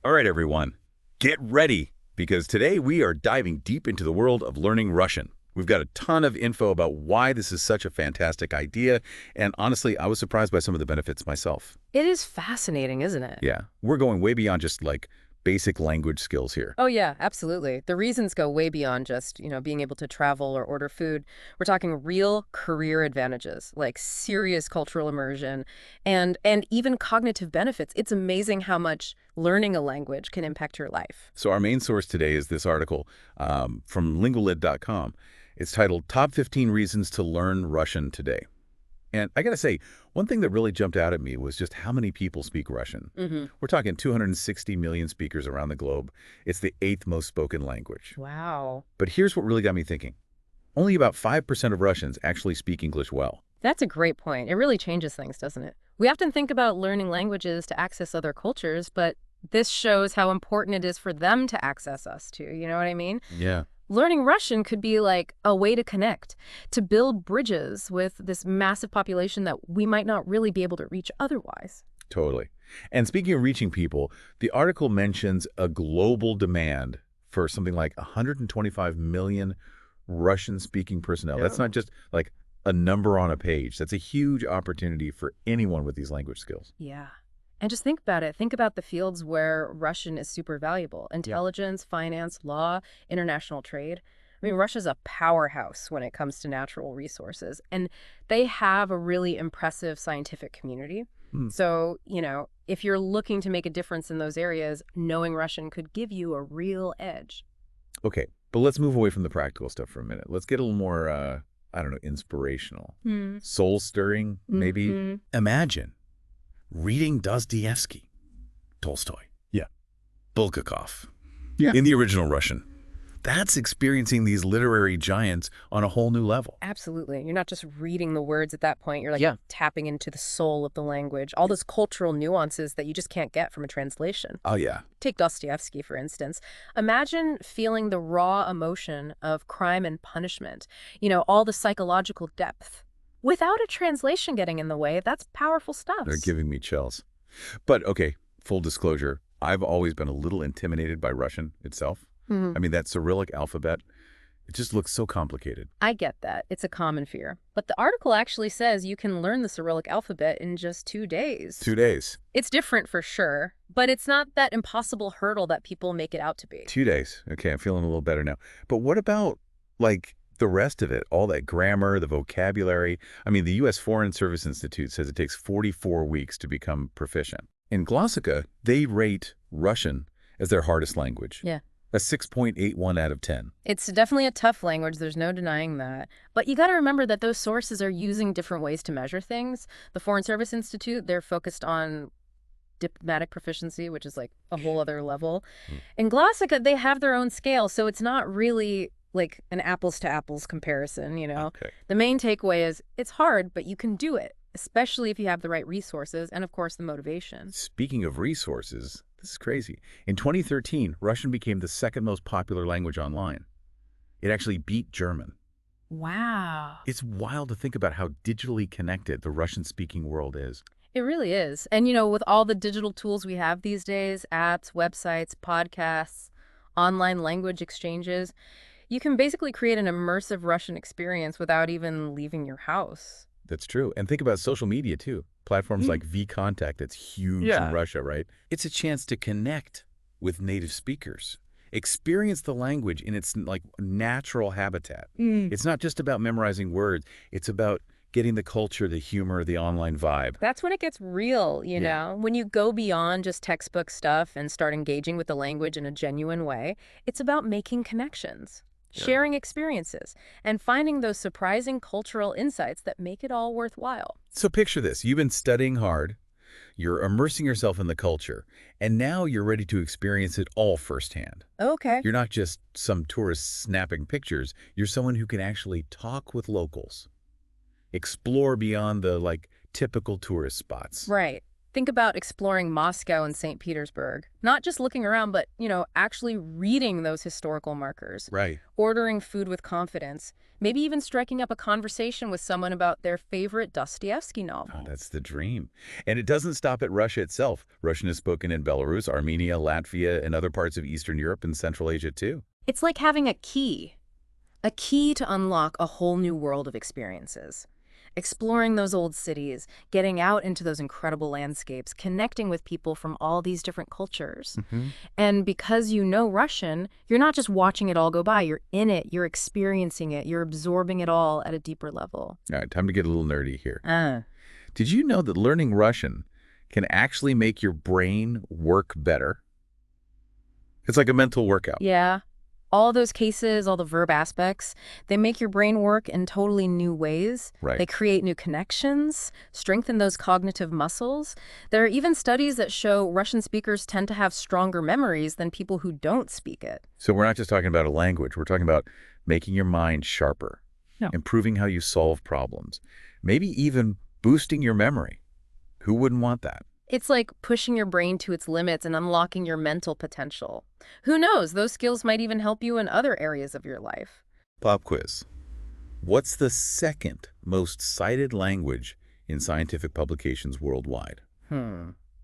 All right, everyone, get ready because today we are diving deep into the world of learning Russian. We've got a ton of info about why this is such a fantastic idea, and honestly, I was surprised by some of the benefits myself. It is fascinating, isn't it? Yeah, we're going way beyond just like basic language skills here. Oh, yeah, absolutely. The reasons go way beyond just, being able to travel or order food. We're talking real career advantages, like serious cultural immersion and even cognitive benefits. It's amazing how much learning a language can impact your life. So our main source today is this article from Lingualid.com. It's titled Top 15 Reasons to Learn Russian Today. And I got to say, one thing that really jumped out at me was just how many people speak Russian. We're talking 260 million speakers around the globe. It's the 8th most spoken language. Wow. But here's what really got me thinking. Only about 5% of Russians actually speak English well. That's a great point. It really changes things, doesn't it? We often think about learning languages to access other cultures, but this shows how important it is for them to access us too. You know what I mean? Yeah, Learning Russian could be like a way to connect, to build bridges with this massive population that we might not really be able to reach otherwise. totally. And speaking of reaching people, the article mentions a global demand for something like 125 million Russian-speaking personnel. Yeah. That's not just like a number on a page. That's a huge opportunity for anyone with these language skills. Yeah. And just think about it. Think about the fields where Russian is super valuable. Intelligence, finance, law, international trade. I mean, Russia's a powerhouse when it comes to natural resources, and they have a really impressive scientific community. Hmm. So, if you're looking to make a difference in those areas, knowing Russian could give you a real edge. Okay, but let's move away from the practical stuff for a minute. Let's get a little more, I don't know, inspirational. Soul-stirring, maybe. Mhm. Imagine reading Dostoevsky, Tolstoy, Yeah. Bulgakov, Yeah. in the original Russian. That's experiencing these literary giants on a whole new level. Absolutely. You're not just reading the words at that point. You're like Yeah. tapping into the soul of the language, all those cultural nuances that you just can't get from a translation. Oh, yeah. Take Dostoevsky, for instance. Imagine feeling the raw emotion of crime and punishment, all the psychological depth. Without a translation getting in the way, that's powerful stuff. They're giving me chills. But, okay, full disclosure, I've always been a little intimidated by Russian itself. Mhm. I mean, that Cyrillic alphabet, it just looks so complicated. I get that. It's a common fear. But the article actually says you can learn the Cyrillic alphabet in just 2 days. 2 days. It's different for sure, but it's not that impossible hurdle that people make it out to be. 2 days. Okay, I'm feeling a little better now. But what about, like, the rest of it? All that grammar, the vocabulary. I mean, the U.S. Foreign Service Institute says it takes 44 weeks to become proficient. In Glossika, they rate Russian as their hardest language. Yeah. A 6.81 out of 10. It's definitely a tough language, there's no denying that. But you got to remember that those sources are using different ways to measure things. The Foreign Service Institute, they're focused on diplomatic proficiency, which is like a whole other level. In Glossika, they have their own scale, so it's not really like an apples to apples comparison. Okay. The main takeaway is it's hard, but you can do it, especially if you have the right resources and, of course, the motivation. Speaking of resources, this is crazy. In 2013, Russian became the second most popular language online. It actually beat German. Wow. It's wild to think about how digitally connected the Russian-speaking world is. It really is. And, with all the digital tools we have these days, apps, websites, podcasts, online language exchanges, you can basically create an immersive Russian experience without even leaving your house. That's true. And think about social media, too. Platforms like VKontakte, that's huge Yeah. in Russia, right? It's a chance to connect with native speakers, experience the language in its like natural habitat. It's not just about memorizing words. It's about getting the culture, the humor, the online vibe. That's when it gets real, When you go beyond just textbook stuff and start engaging with the language in a genuine way, it's about making connections, sharing experiences, and finding those surprising cultural insights that make it all worthwhile. So picture this. You've been studying hard. You're immersing yourself in the culture. And now you're ready to experience it all firsthand. Okay. You're not just some tourist snapping pictures. You're someone who can actually talk with locals, explore beyond the typical tourist spots. Right. Think about exploring Moscow and St. Petersburg. Not just looking around, but, actually reading those historical markers, Right. ordering food with confidence, maybe even striking up a conversation with someone about their favorite Dostoevsky Oh, novel. that's the dream. And it doesn't stop at Russia itself. Russian is spoken in Belarus, Armenia, Latvia, and other parts of Eastern Europe and Central Asia, too. It's like having a key to unlock a whole new world of experiences. Exploring those old cities, getting out into those incredible landscapes, connecting with people from all these different cultures. Hmm. And because you know Russian, you're not just watching it all go by, you're in it, you're experiencing it, you're absorbing it all at a deeper level. All right, time to get a little nerdy here. Ah, Did you know that learning Russian can actually make your brain work better? It's like a mental workout. yeah. All those cases, all the verb aspects, they make your brain work in totally new ways. Right. They create new connections, strengthen those cognitive muscles. There are even studies that show Russian speakers tend to have stronger memories than people who don't speak it. So we're not just talking about a language. We're talking about making your mind sharper, No. improving how you solve problems, maybe even boosting your memory. Who wouldn't want that? It's like pushing your brain to its limits and unlocking your mental potential. Who knows? Those skills might even help you in other areas of your life. Pop quiz. What's the second most cited language in scientific publications worldwide?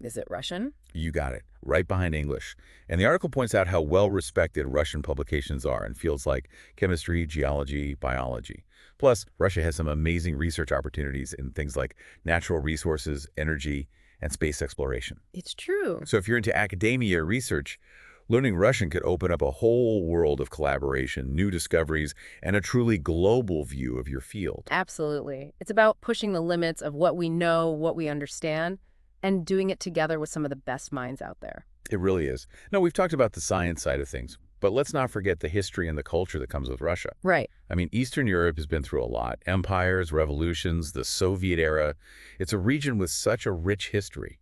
Is it Russian? You got it, right behind English. And the article points out how well-respected Russian publications are in fields like chemistry, geology, biology. Plus, Russia has some amazing research opportunities in things like natural resources, energy, and space exploration. It's true. So if you're into academia or research, learning Russian could open up a whole world of collaboration, new discoveries, and a truly global view of your field. Absolutely. It's about pushing the limits of what we know, what we understand, and doing it together with some of the best minds out there. It really is. No, we've talked about the science side of things, but let's not forget the history and the culture that comes with Russia. Right. I mean, Eastern Europe has been through a lot. Empires, revolutions, the Soviet era. It's a region with such a rich history.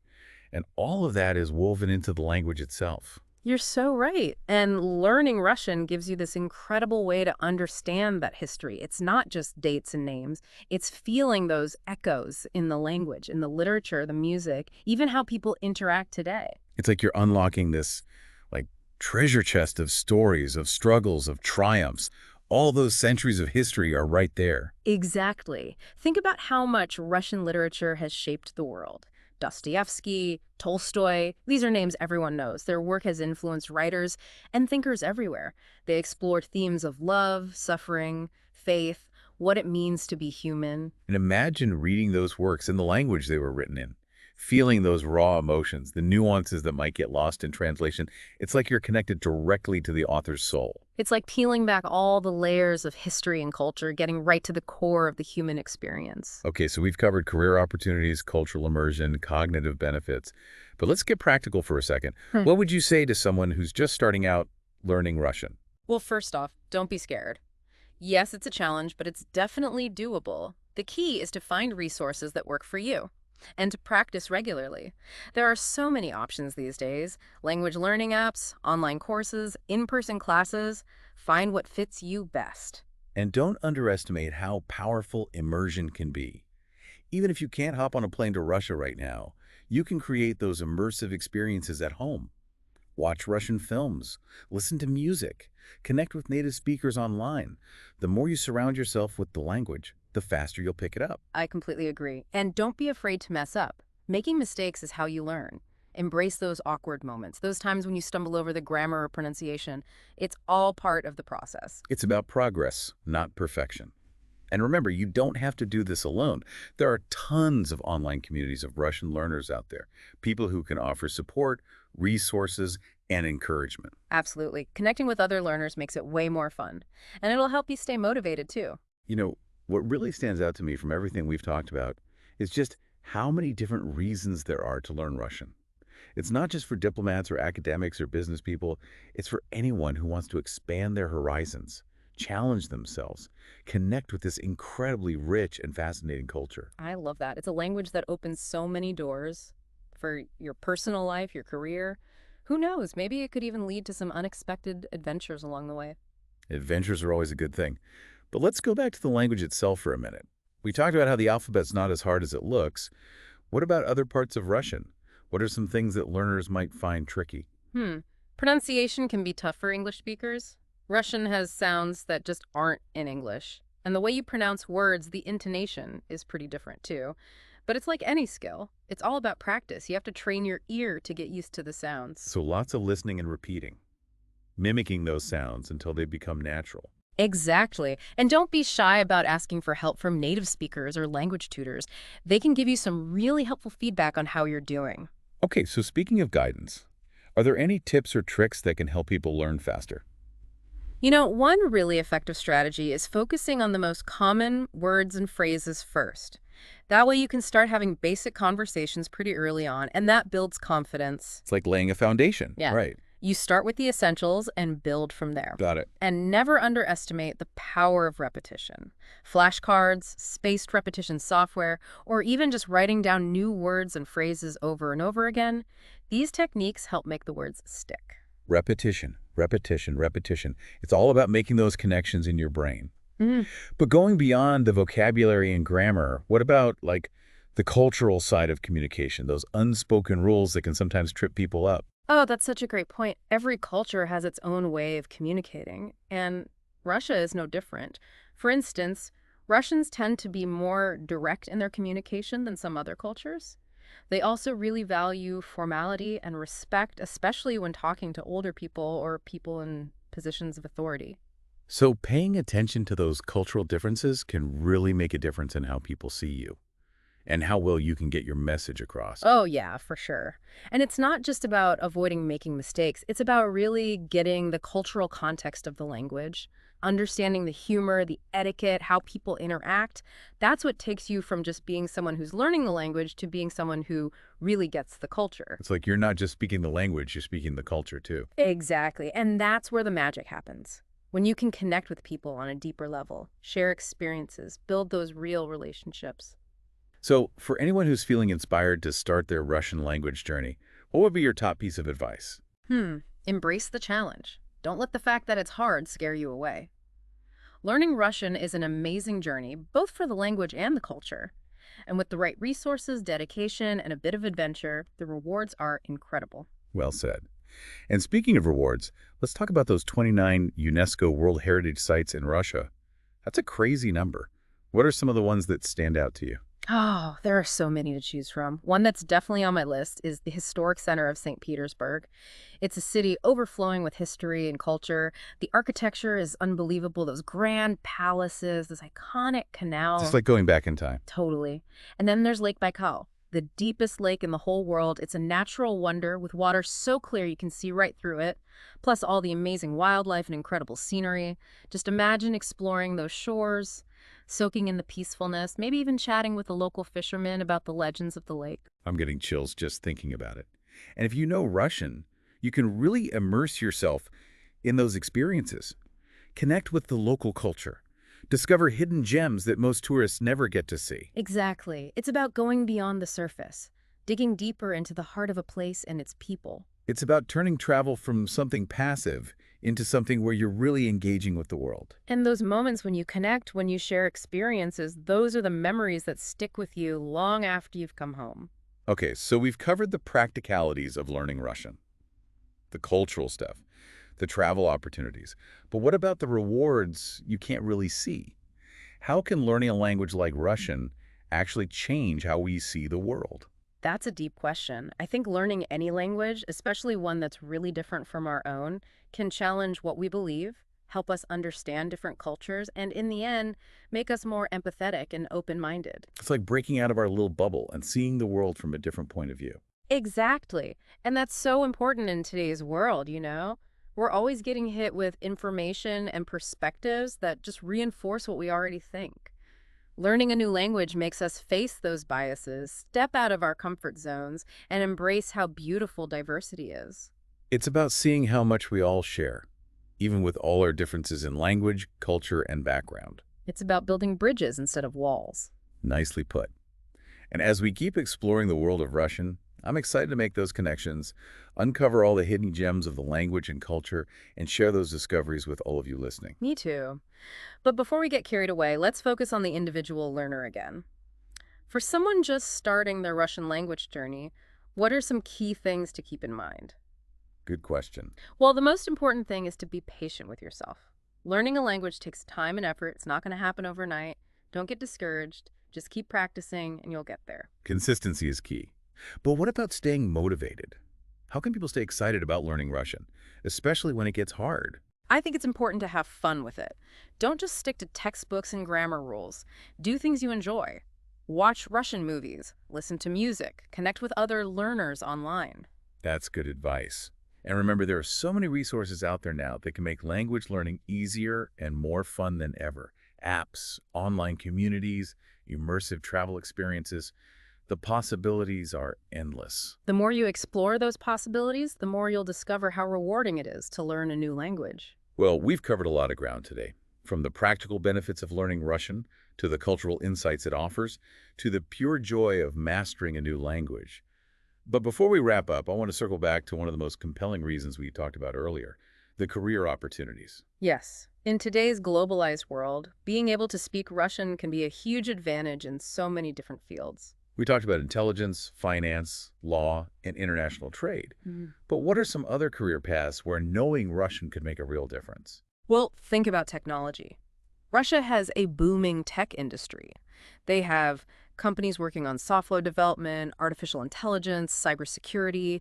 And all of that is woven into the language itself. You're so right. And learning Russian gives you this incredible way to understand that history. It's not just dates and names. It's feeling those echoes in the language, in the literature, the music, even how people interact today. It's like you're unlocking this, like, treasure chest of stories, of struggles, of triumphs. All those centuries of history are right there. Exactly. Think about how much Russian literature has shaped the world. Dostoevsky, Tolstoy, these are names everyone knows. Their work has influenced writers and thinkers everywhere. They explored themes of love, suffering, faith, what it means to be human. And imagine reading those works in the language they were written in, feeling those raw emotions, the nuances that might get lost in translation. It's like you're connected directly to the author's soul. It's like peeling back all the layers of history and culture, getting right to the core of the human experience. Okay, so we've covered career opportunities, cultural immersion, cognitive benefits. But let's get practical for a second. What would you say to someone who's just starting out learning Russian? Well, first off, don't be scared. Yes, it's a challenge, but it's definitely doable. The key is to find resources that work for you and to practice regularly. There are so many options these days: language learning apps, online courses, in-person classes. Find what fits you best. And don't underestimate how powerful immersion can be. Even if you can't hop on a plane to Russia right now, you can create those immersive experiences at home. Watch Russian films, listen to music, connect with native speakers online. The more you surround yourself with the language, the faster you'll pick it up. I completely agree. And don't be afraid to mess up. Making mistakes is how you learn. Embrace those awkward moments, those times when you stumble over the grammar or pronunciation. It's all part of the process. It's about progress, not perfection. And remember, you don't have to do this alone. There are tons of online communities of Russian learners out there, people who can offer support, resources, and encouragement. Absolutely. Connecting with other learners makes it way more fun. And it'll help you stay motivated too. You know, what really stands out to me from everything we've talked about is just how many different reasons there are to learn Russian. It's not just for diplomats or academics or business people. It's for anyone who wants to expand their horizons, challenge themselves, connect with this incredibly rich and fascinating culture. I love that. It's a language that opens so many doors for your personal life, your career. Who knows? Maybe it could even lead to some unexpected adventures along the way. Adventures are always a good thing. But let's go back to the language itself for a minute. We talked about how the alphabet's not as hard as it looks. What about other parts of Russian? What are some things that learners might find tricky? Hmm. Pronunciation can be tough for English speakers. Russian has sounds that just aren't in English. And the way you pronounce words, the intonation is pretty different too. But it's like any skill. It's all about practice. You have to train your ear to get used to the sounds. So lots of listening and repeating, mimicking those sounds until they become natural. Exactly. And don't be shy about asking for help from native speakers or language tutors. They can give you some really helpful feedback on how you're doing. Okay, so speaking of guidance, are there any tips or tricks that can help people learn faster? You know, one really effective strategy is focusing on the most common words and phrases first. That way you can start having basic conversations pretty early on, and that builds confidence. It's like laying a foundation. Yeah. Right. You start with the essentials and build from there. Got it. And never underestimate the power of repetition. Flashcards, spaced repetition software, or even just writing down new words and phrases over and over again, these techniques help make the words stick. Repetition, repetition, repetition. It's all about making those connections in your brain. Mhm. But going beyond the vocabulary and grammar, what about like the cultural side of communication, those unspoken rules that can sometimes trip people up? Oh, that's such a great point. Every culture has its own way of communicating, and Russia is no different. For instance, Russians tend to be more direct in their communication than some other cultures. They also really value formality and respect, especially when talking to older people or people in positions of authority. So paying attention to those cultural differences can really make a difference in how people see you and how well you can get your message across. Oh, yeah, for sure. And it's not just about avoiding making mistakes. It's about really getting the cultural context of the language, understanding the humor, the etiquette, how people interact. That's what takes you from just being someone who's learning the language to being someone who really gets the culture. It's like you're not just speaking the language, you're speaking the culture too. Exactly. And that's where the magic happens. When you can connect with people on a deeper level, share experiences, build those real relationships. So for anyone who's feeling inspired to start their Russian language journey, what would be your top piece of advice? Embrace the challenge. Don't let the fact that it's hard scare you away. Learning Russian is an amazing journey, both for the language and the culture. And with the right resources, dedication, and a bit of adventure, the rewards are incredible. Well said. And speaking of rewards, let's talk about those 29 UNESCO World Heritage Sites in Russia. That's a crazy number. What are some of the ones that stand out to you? Oh, there are so many to choose from. One that's definitely on my list is the Historic Center of St. Petersburg. It's a city overflowing with history and culture. The architecture is unbelievable. Those grand palaces, this iconic Just canal. like going back in time. Totally. And then there's Lake Baikal, the deepest lake in the whole world. It's a natural wonder with water so clear you can see right through it, plus all the amazing wildlife and incredible scenery. Just imagine exploring those shores, soaking in the peacefulness, maybe even chatting with the local fishermen about the legends of the lake. I'm getting chills just thinking about it. And if you know Russian, you can really immerse yourself in those experiences. Connect with the local culture. Discover hidden gems that most tourists never get to see. Exactly. It's about going beyond the surface, digging deeper into the heart of a place and its people. It's about turning travel from something passive into something where you're really engaging with the world. And those moments when you connect, when you share experiences, those are the memories that stick with you long after you've come home. Okay, so we've covered the practicalities of learning Russian, the cultural stuff, the travel opportunities. But what about the rewards you can't really see? How can learning a language like Russian actually change how we see the world? That's a deep question. I think learning any language, especially one that's really different from our own, can challenge what we believe, help us understand different cultures, and in the end, make us more empathetic and open-minded. It's like breaking out of our little bubble and seeing the world from a different point of view. Exactly. And that's so important in today's world, you know? We're always getting hit with information and perspectives that just reinforce what we already think. Learning a new language makes us face those biases, step out of our comfort zones, and embrace how beautiful diversity is. It's about seeing how much we all share, even with all our differences in language, culture, and background. It's about building bridges instead of walls. Nicely put. And as we keep exploring the world of Russian, I'm excited to make those connections, uncover all the hidden gems of the language and culture, and share those discoveries with all of you listening. Me too. But before we get carried away, let's focus on the individual learner again. For someone just starting their Russian language journey, what are some key things to keep in mind? Good question. Well, the most important thing is to be patient with yourself. Learning a language takes time and effort. It's not going to happen overnight. Don't get discouraged. Just keep practicing and you'll get there. Consistency is key. But what about staying motivated? How can people stay excited about learning Russian, especially when it gets hard? I think it's important to have fun with it. Don't just stick to textbooks and grammar rules. Do things you enjoy. Watch Russian movies, listen to music, connect with other learners online. That's good advice. And remember, there are so many resources out there now that can make language learning easier and more fun than ever. Apps, online communities, immersive travel experiences. The possibilities are endless. The more you explore those possibilities, the more you'll discover how rewarding it is to learn a new language. Well, we've covered a lot of ground today, from the practical benefits of learning Russian, to the cultural insights it offers, to the pure joy of mastering a new language. But before we wrap up, I want to circle back to one of the most compelling reasons we talked about earlier, the career opportunities. Yes, in today's globalized world, being able to speak Russian can be a huge advantage in so many different fields. We talked about intelligence, finance, law, and international trade. But what are some other career paths where knowing Russian could make a real difference? Well, think about technology. Russia has a booming tech industry. They have companies working on software development, artificial intelligence, cybersecurity.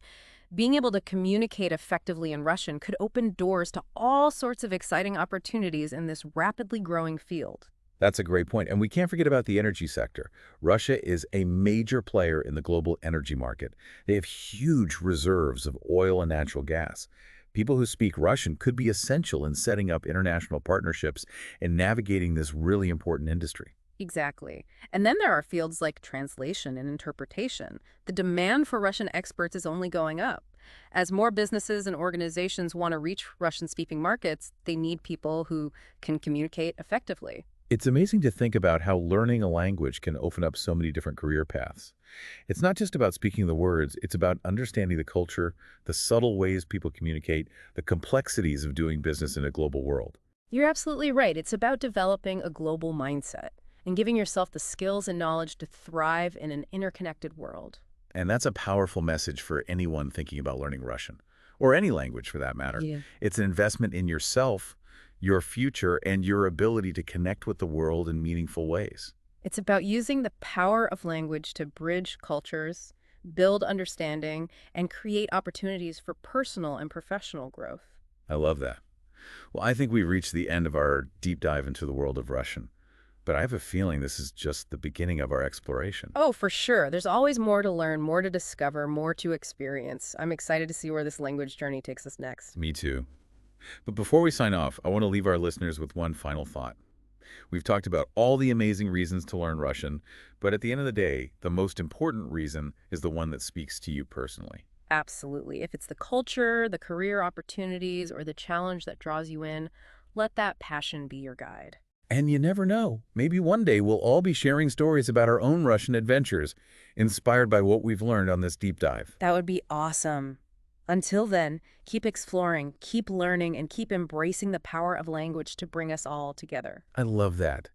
Being able to communicate effectively in Russian could open doors to all sorts of exciting opportunities in this rapidly growing field. That's a great point. And we can't forget about the energy sector. Russia is a major player in the global energy market. They have huge reserves of oil and natural gas. People who speak Russian could be essential in setting up international partnerships and navigating this really important industry. Exactly. And then there are fields like translation and interpretation. The demand for Russian experts is only going up. As more businesses and organizations want to reach Russian-speaking markets, they need people who can communicate effectively. It's amazing to think about how learning a language can open up so many different career paths. It's not just about speaking the words, it's about understanding the culture, the subtle ways people communicate, the complexities of doing business in a global world. You're absolutely right. It's about developing a global mindset and giving yourself the skills and knowledge to thrive in an interconnected world. And that's a powerful message for anyone thinking about learning Russian, or any language for that matter. Yeah. It's an investment in yourself, your future, and your ability to connect with the world in meaningful ways. It's about using the power of language to bridge cultures, build understanding, and create opportunities for personal and professional growth. I love that. Well, I think we've reached the end of our deep dive into the world of Russian, but I have a feeling this is just the beginning of our exploration. Oh, for sure. There's always more to learn, more to discover, more to experience. I'm excited to see where this language journey takes us next. Me too. But before we sign off, I want to leave our listeners with one final thought. We've talked about all the amazing reasons to learn Russian, but at the end of the day, the most important reason is the one that speaks to you personally. Absolutely. If it's the culture, the career opportunities, or the challenge that draws you in, let that passion be your guide. And you never know. Maybe one day we'll all be sharing stories about our own Russian adventures, inspired by what we've learned on this deep dive. That would be awesome. Until then, keep exploring, keep learning, and keep embracing the power of language to bring us all together. I love that.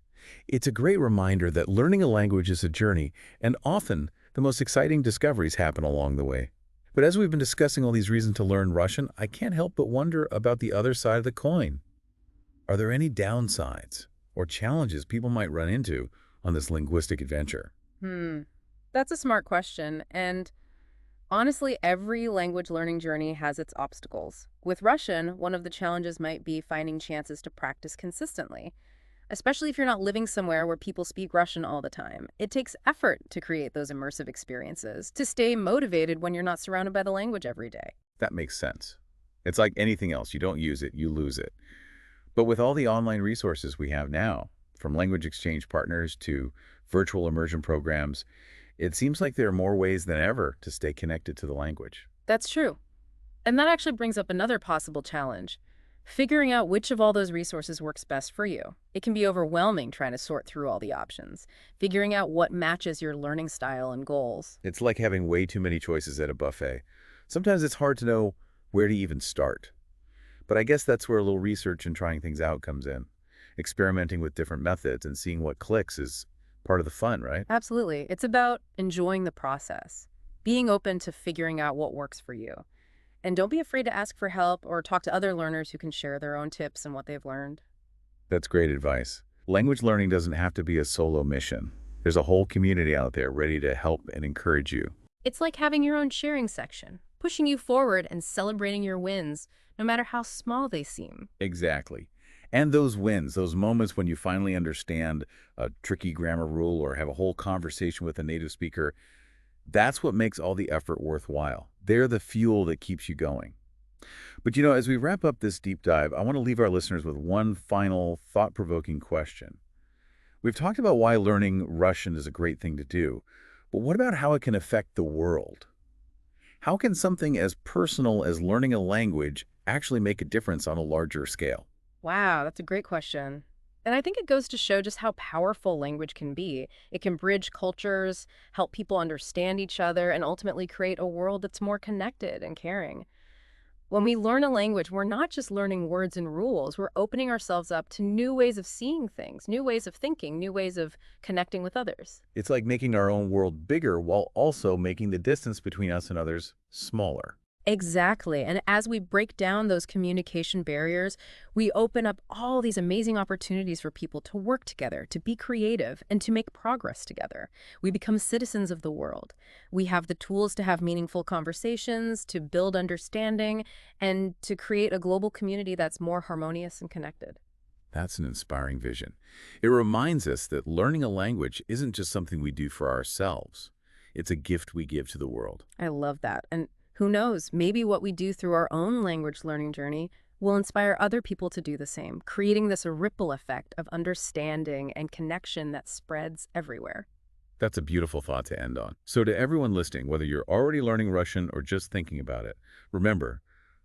It's a great reminder that learning a language is a journey, and often the most exciting discoveries happen along the way. But as we've been discussing all these reasons to learn Russian, I can't help but wonder about the other side of the coin. Are there any downsides or challenges people might run into on this linguistic adventure? That's a smart question, and honestly, every language learning journey has its obstacles. With Russian, one of the challenges might be finding chances to practice consistently, especially if you're not living somewhere where people speak Russian all the time. It takes effort to create those immersive experiences, to stay motivated when you're not surrounded by the language every day. That makes sense. It's like anything else. You don't use it, you lose it. But with all the online resources we have now, from language exchange partners to virtual immersion programs, it seems like there are more ways than ever to stay connected to the language. That's true. And that actually brings up another possible challenge. Figuring out which of all those resources works best for you. It can be overwhelming trying to sort through all the options, figuring out what matches your learning style and goals. It's like having way too many choices at a buffet. Sometimes it's hard to know where to even start. But I guess that's where a little research and trying things out comes in. Experimenting with different methods and seeing what clicks is part of the fun, right? Absolutely. It's about enjoying the process, being open to figuring out what works for you. And don't be afraid to ask for help or talk to other learners who can share their own tips and what they've learned. That's great advice. Language learning doesn't have to be a solo mission. There's a whole community out there ready to help and encourage you. It's like having your own sharing section, pushing you forward and celebrating your wins, no matter how small they seem. Exactly. And those wins, those moments when you finally understand a tricky grammar rule or have a whole conversation with a native speaker, that's what makes all the effort worthwhile. They're the fuel that keeps you going. But as we wrap up this deep dive, I want to leave our listeners with one final thought-provoking question. We've talked about why learning Russian is a great thing to do, but what about how it can affect the world? How can something as personal as learning a language actually make a difference on a larger scale? Wow, that's a great question. And I think it goes to show just how powerful language can be. It can bridge cultures, help people understand each other, and ultimately create a world that's more connected and caring. When we learn a language, we're not just learning words and rules, we're opening ourselves up to new ways of seeing things, new ways of thinking, new ways of connecting with others. It's like making our own world bigger while also making the distance between us and others smaller. Exactly. And as we break down those communication barriers, we open up all these amazing opportunities for people to work together, to be creative, and to make progress together. We become citizens of the world. We have the tools to have meaningful conversations, to build understanding, and to create a global community that's more harmonious and connected. That's an inspiring vision. It reminds us that learning a language isn't just something we do for ourselves. It's a gift we give to the world. I love that. And who knows, maybe what we do through our own language learning journey will inspire other people to do the same, creating this ripple effect of understanding and connection that spreads everywhere. That's a beautiful thought to end on. So to everyone listening, whether you're already learning Russian or just thinking about it, remember,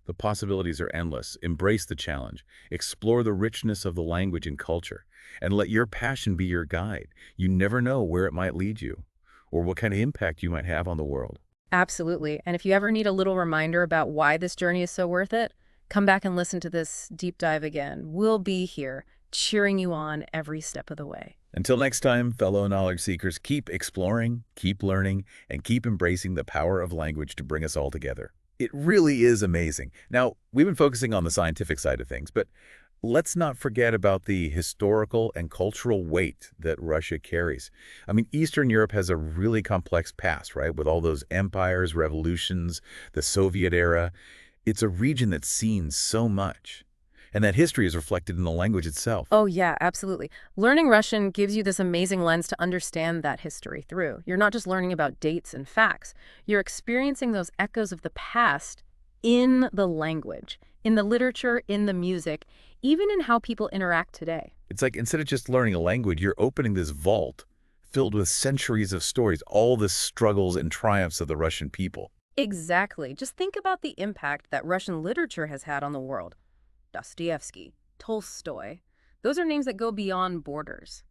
the possibilities are endless. Embrace the challenge. Explore the richness of the language and culture, and let your passion be your guide. You never know where it might lead you or what kind of impact you might have on the world. Absolutely. And if you ever need a little reminder about why this journey is so worth it, come back and listen to this deep dive again. We'll be here cheering you on every step of the way. Until next time, fellow knowledge seekers, keep exploring, keep learning, and keep embracing the power of language to bring us all together. It really is amazing. Now, we've been focusing on the scientific side of things, but let's not forget about the historical and cultural weight that Russia carries. I mean, Eastern Europe has a really complex past, right? With all those empires, revolutions, the Soviet era. It's a region that's seen so much. And that history is reflected in the language itself. Oh, yeah, absolutely. Learning Russian gives you this amazing lens to understand that history through. You're not just learning about dates and facts. You're experiencing those echoes of the past in the language, in the literature, in the music, even in how people interact today. It's like instead of just learning a language, you're opening this vault filled with centuries of stories, all the struggles and triumphs of the Russian people. Exactly. Just think about the impact that Russian literature has had on the world. Dostoevsky, Tolstoy. Those are names that go beyond borders.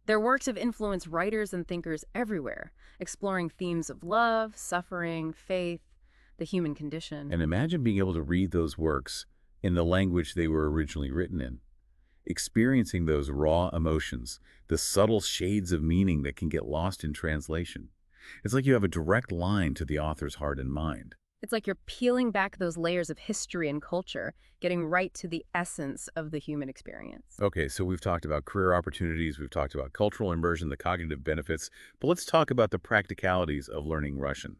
Their works have influenced writers and thinkers everywhere, exploring themes of love, suffering, faith, the human condition. And imagine being able to read those works in the language they were originally written in, experiencing those raw emotions, the subtle shades of meaning that can get lost in translation. It's like you have a direct line to the author's heart and mind. It's like you're peeling back those layers of history and culture, getting right to the essence of the human experience. Okay, so we've talked about career opportunities, we've talked about cultural immersion, the cognitive benefits, but let's talk about the practicalities of learning Russian.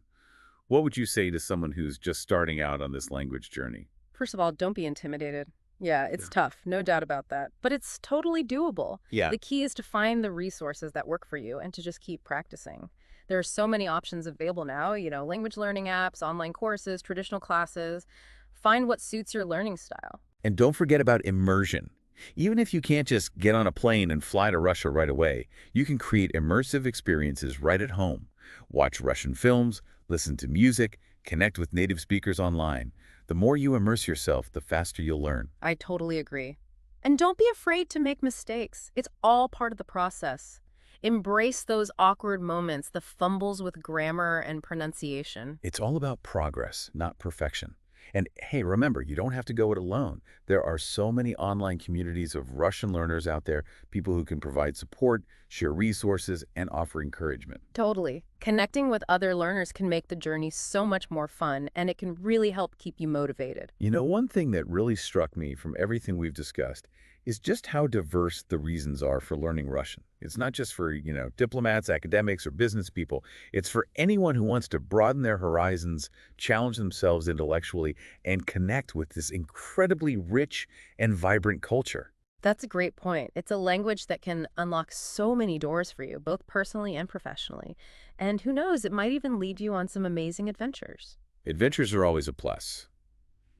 What would you say to someone who's just starting out on this language journey? First of all, don't be intimidated. Yeah, it's tough, no doubt about that. But it's totally doable. Yeah. The key is to find the resources that work for you and to just keep practicing. There are so many options available now, language learning apps, online courses, traditional classes. Find what suits your learning style. And don't forget about immersion. Even if you can't just get on a plane and fly to Russia right away, you can create immersive experiences right at home. Watch Russian films, listen to music, connect with native speakers online. The more you immerse yourself, the faster you'll learn. I totally agree. And don't be afraid to make mistakes. It's all part of the process. Embrace those awkward moments, the fumbles with grammar and pronunciation. It's all about progress, not perfection. And hey, remember, you don't have to go it alone. There are so many online communities of Russian learners out there, people who can provide support, share resources, and offer encouragement. Totally. Connecting with other learners can make the journey so much more fun, and it can really help keep you motivated. You know, one thing that really struck me from everything we've discussed is just how diverse the reasons are for learning Russian. It's not just for, diplomats, academics, or business people. It's for anyone who wants to broaden their horizons, challenge themselves intellectually, and connect with this incredibly rich and vibrant culture. That's a great point. It's a language that can unlock so many doors for you, both personally and professionally. And who knows, it might even lead you on some amazing adventures. Adventures are always a plus.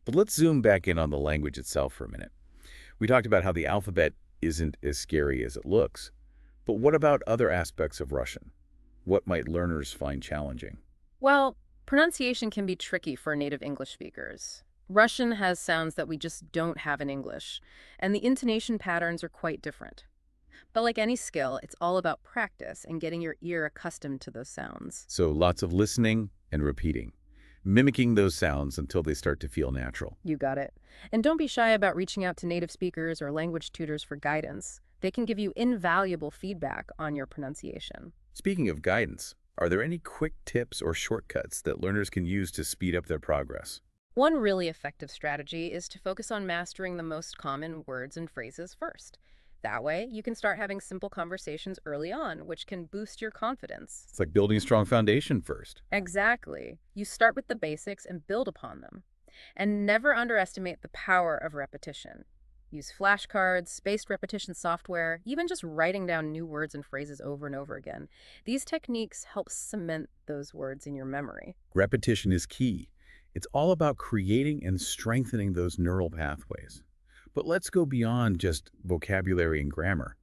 But let's zoom back in on the language itself for a minute. We talked about how the alphabet isn't as scary as it looks. But what about other aspects of Russian? What might learners find challenging? Well, pronunciation can be tricky for native English speakers. Russian has sounds that we just don't have in English, and the intonation patterns are quite different. But like any skill, it's all about practice and getting your ear accustomed to those sounds. So lots of listening and repeating, mimicking those sounds until they start to feel natural. You got it. And don't be shy about reaching out to native speakers or language tutors for guidance. They can give you invaluable feedback on your pronunciation. Speaking of guidance, are there any quick tips or shortcuts that learners can use to speed up their progress? One really effective strategy is to focus on mastering the most common words and phrases first. That way, you can start having simple conversations early on, which can boost your confidence. It's like building a strong foundation first. Exactly. You start with the basics and build upon them. And never underestimate the power of repetition. Use flashcards, spaced repetition software, even just writing down new words and phrases over and over again. These techniques help cement those words in your memory. Repetition is key. It's all about creating and strengthening those neural pathways. But let's go beyond just vocabulary and grammar.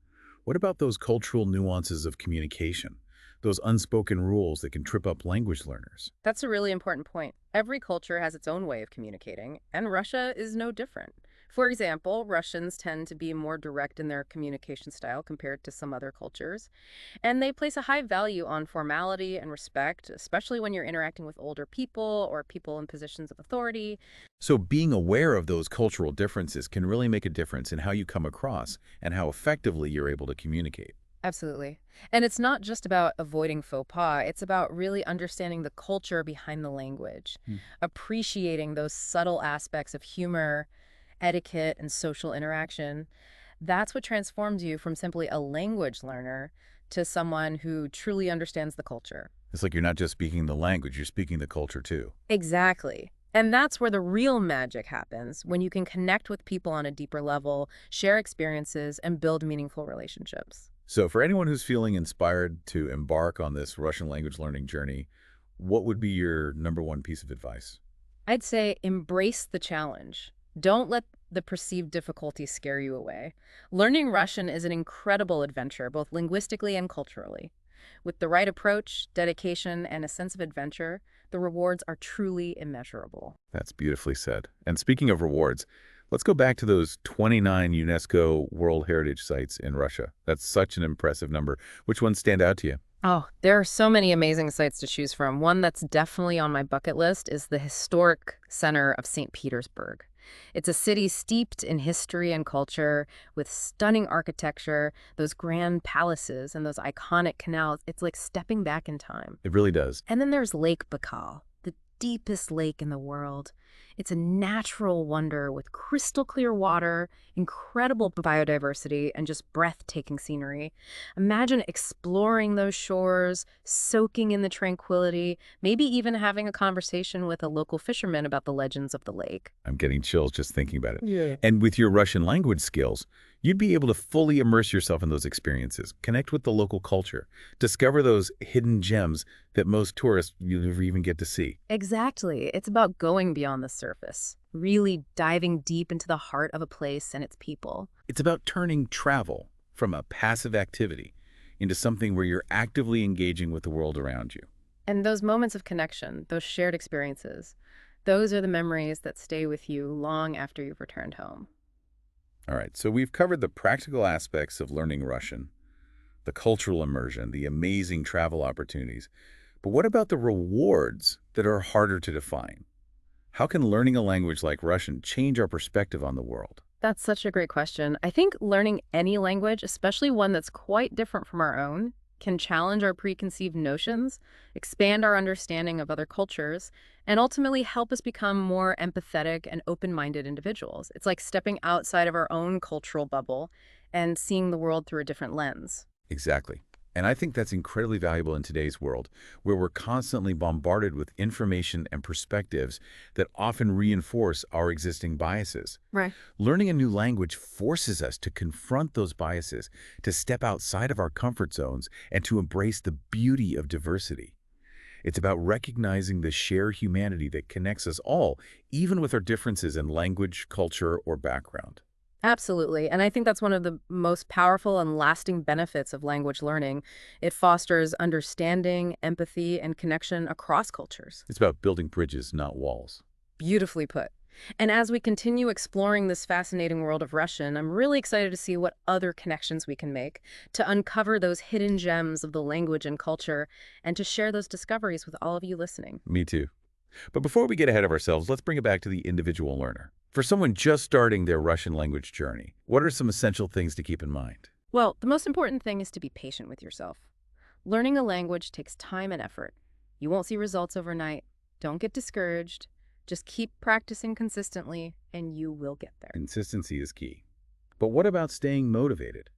What about those cultural nuances of communication? Those unspoken rules that can trip up language learners? That's a really important point. Every culture has its own way of communicating, and Russia is no different. For example, Russians tend to be more direct in their communication style compared to some other cultures, and they place a high value on formality and respect, especially when you're interacting with older people or people in positions of authority. So being aware of those cultural differences can really make a difference in how you come across and how effectively you're able to communicate. Absolutely. And it's not just about avoiding faux pas, it's about really understanding the culture behind the language, appreciating those subtle aspects of humor, etiquette, and social interaction. That's what transforms you from simply a language learner to someone who truly understands the culture. It's like you're not just speaking the language, you're speaking the culture too. Exactly. And that's where the real magic happens, when you can connect with people on a deeper level, share experiences, and build meaningful relationships. So for anyone who's feeling inspired to embark on this Russian language learning journey, what would be your number one piece of advice? I'd say embrace the challenge. Don't let the perceived difficulty scare you away. Learning Russian is an incredible adventure, both linguistically and culturally. With the right approach, dedication, and a sense of adventure, the rewards are truly immeasurable. That's beautifully said. And speaking of rewards, let's go back to those 29 UNESCO World Heritage Sites in Russia. That's such an impressive number. Which ones stand out to you? Oh, there are so many amazing sites to choose from. One that's definitely on my bucket list is the historic center of St. Petersburg. It's a city steeped in history and culture with stunning architecture, those grand palaces, and those iconic canals. It's like stepping back in time. It really does. And then there's Lake Baikal, the deepest lake in the world. It's a natural wonder with crystal clear water, incredible biodiversity, and just breathtaking scenery. Imagine exploring those shores, soaking in the tranquility, maybe even having a conversation with a local fisherman about the legends of the lake. I'm getting chills just thinking about it. Yeah. And with your Russian language skills, you'd be able to fully immerse yourself in those experiences, connect with the local culture, discover those hidden gems that most tourists you never even get to see. Exactly. It's about going beyond the surface, really diving deep into the heart of a place and its people. It's about turning travel from a passive activity into something where you're actively engaging with the world around you. And those moments of connection, those shared experiences, those are the memories that stay with you long after you've returned home. All right, so we've covered the practical aspects of learning Russian, the cultural immersion, the amazing travel opportunities. But what about the rewards that are harder to define? How can learning a language like Russian change our perspective on the world? That's such a great question. I think learning any language, especially one that's quite different from our own, can challenge our preconceived notions, expand our understanding of other cultures, and ultimately help us become more empathetic and open-minded individuals. It's like stepping outside of our own cultural bubble and seeing the world through a different lens. Exactly. And I think that's incredibly valuable in today's world, where we're constantly bombarded with information and perspectives that often reinforce our existing biases. Right. Learning a new language forces us to confront those biases, to step outside of our comfort zones, and to embrace the beauty of diversity. It's about recognizing the shared humanity that connects us all, even with our differences in language, culture, or background. Absolutely. And I think that's one of the most powerful and lasting benefits of language learning. It fosters understanding, empathy, and connection across cultures. It's about building bridges, not walls. Beautifully put. And as we continue exploring this fascinating world of Russian, I'm really excited to see what other connections we can make, to uncover those hidden gems of the language and culture, and to share those discoveries with all of you listening. Me too. But before we get ahead of ourselves, let's bring it back to the individual learner. For someone just starting their Russian language journey, what are some essential things to keep in mind? Well, the most important thing is to be patient with yourself. Learning a language takes time and effort. You won't see results overnight. Don't get discouraged. Just keep practicing consistently, and you will get there. Consistency is key. But what about staying motivated?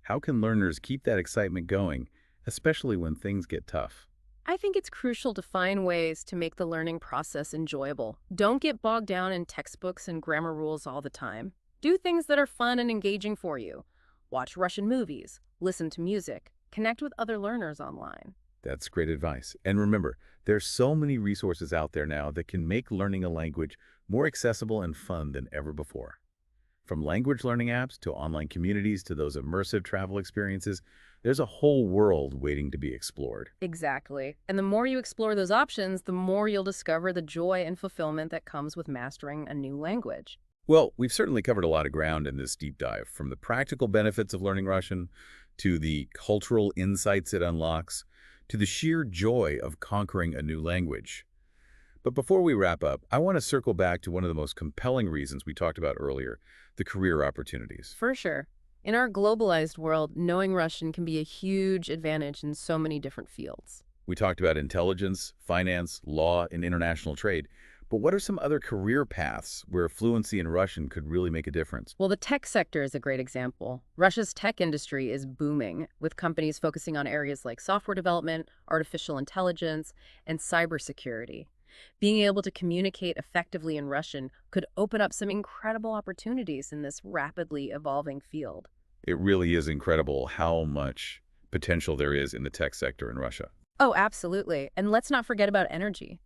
How can learners keep that excitement going, especially when things get tough? I think it's crucial to find ways to make the learning process enjoyable. Don't get bogged down in textbooks and grammar rules all the time. Do things that are fun and engaging for you. Watch Russian movies, listen to music, connect with other learners online. That's great advice. And remember, there's so many resources out there now that can make learning a language more accessible and fun than ever before. From language learning apps to online communities to those immersive travel experiences, there's a whole world waiting to be explored. Exactly. And the more you explore those options, the more you'll discover the joy and fulfillment that comes with mastering a new language. Well, we've certainly covered a lot of ground in this deep dive, from the practical benefits of learning Russian, to the cultural insights it unlocks, to the sheer joy of conquering a new language. But before we wrap up, I want to circle back to one of the most compelling reasons we talked about earlier, the career opportunities. For sure. In our globalized world, knowing Russian can be a huge advantage in so many different fields. We talked about intelligence, finance, law, and international trade. But what are some other career paths where fluency in Russian could really make a difference? Well, the tech sector is a great example. Russia's tech industry is booming, with companies focusing on areas like software development, artificial intelligence, and cybersecurity. Being able to communicate effectively in Russian could open up some incredible opportunities in this rapidly evolving field. It really is incredible how much potential there is in the tech sector in Russia. Oh, absolutely. And let's not forget about energy.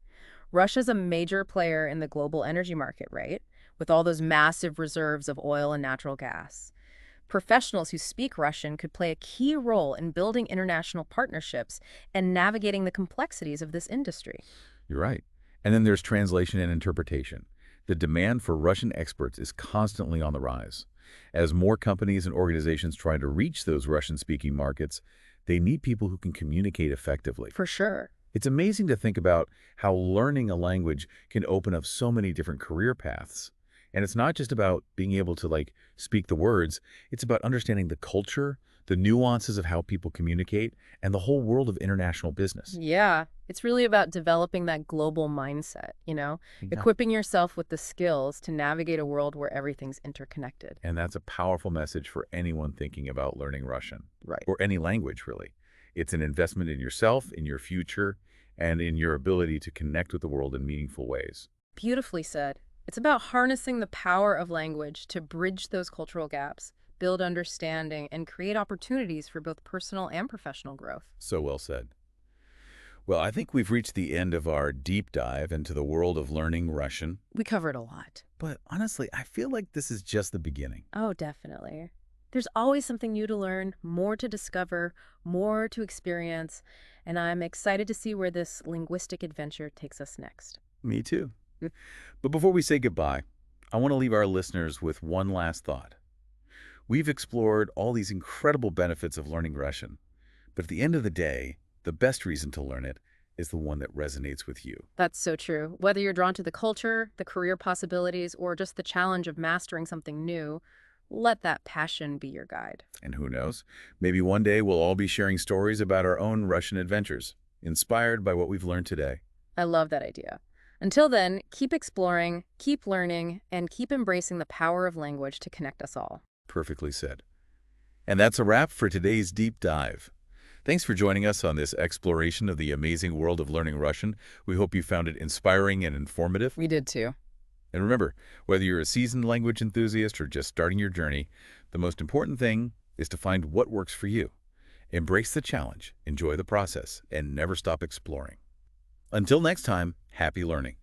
Russia's a major player in the global energy market, right? With all those massive reserves of oil and natural gas. Professionals who speak Russian could play a key role in building international partnerships and navigating the complexities of this industry. You're right. And then there's translation and interpretation. The demand for Russian experts is constantly on the rise. As more companies and organizations try to reach those Russian-speaking markets, they need people who can communicate effectively. For sure. It's amazing to think about how learning a language can open up so many different career paths. And it's not just about being able to speak the words, it's about understanding the culture, the nuances of how people communicate, and the whole world of international business. Yeah, it's really about developing that global mindset, Yeah. equipping yourself with the skills to navigate a world where everything's interconnected. And that's a powerful message for anyone thinking about learning Russian, Right. or any language, really. It's an investment in yourself, in your future, and in your ability to connect with the world in meaningful ways. Beautifully said. It's about harnessing the power of language to bridge those cultural gaps, build understanding, and create opportunities for both personal and professional growth. So well said. Well, I think we've reached the end of our deep dive into the world of learning Russian. We covered a lot. But honestly, I feel like this is just the beginning. Oh, definitely. There's always something new to learn, more to discover, more to experience, and I'm excited to see where this linguistic adventure takes us next. Me too. But before we say goodbye, I want to leave our listeners with one last thought. We've explored all these incredible benefits of learning Russian, but at the end of the day, the best reason to learn it is the one that resonates with you. That's so true. Whether you're drawn to the culture, the career possibilities, or just the challenge of mastering something new, let that passion be your guide. And who knows, maybe one day we'll all be sharing stories about our own Russian adventures, inspired by what we've learned today. I love that idea. Until then, keep exploring, keep learning, and keep embracing the power of language to connect us all. Perfectly said. And that's a wrap for today's deep dive. Thanks for joining us on this exploration of the amazing world of learning Russian. We hope you found it inspiring and informative. We did too. And remember, whether you're a seasoned language enthusiast or just starting your journey, the most important thing is to find what works for you. Embrace the challenge, enjoy the process, and never stop exploring. Until next time, happy learning.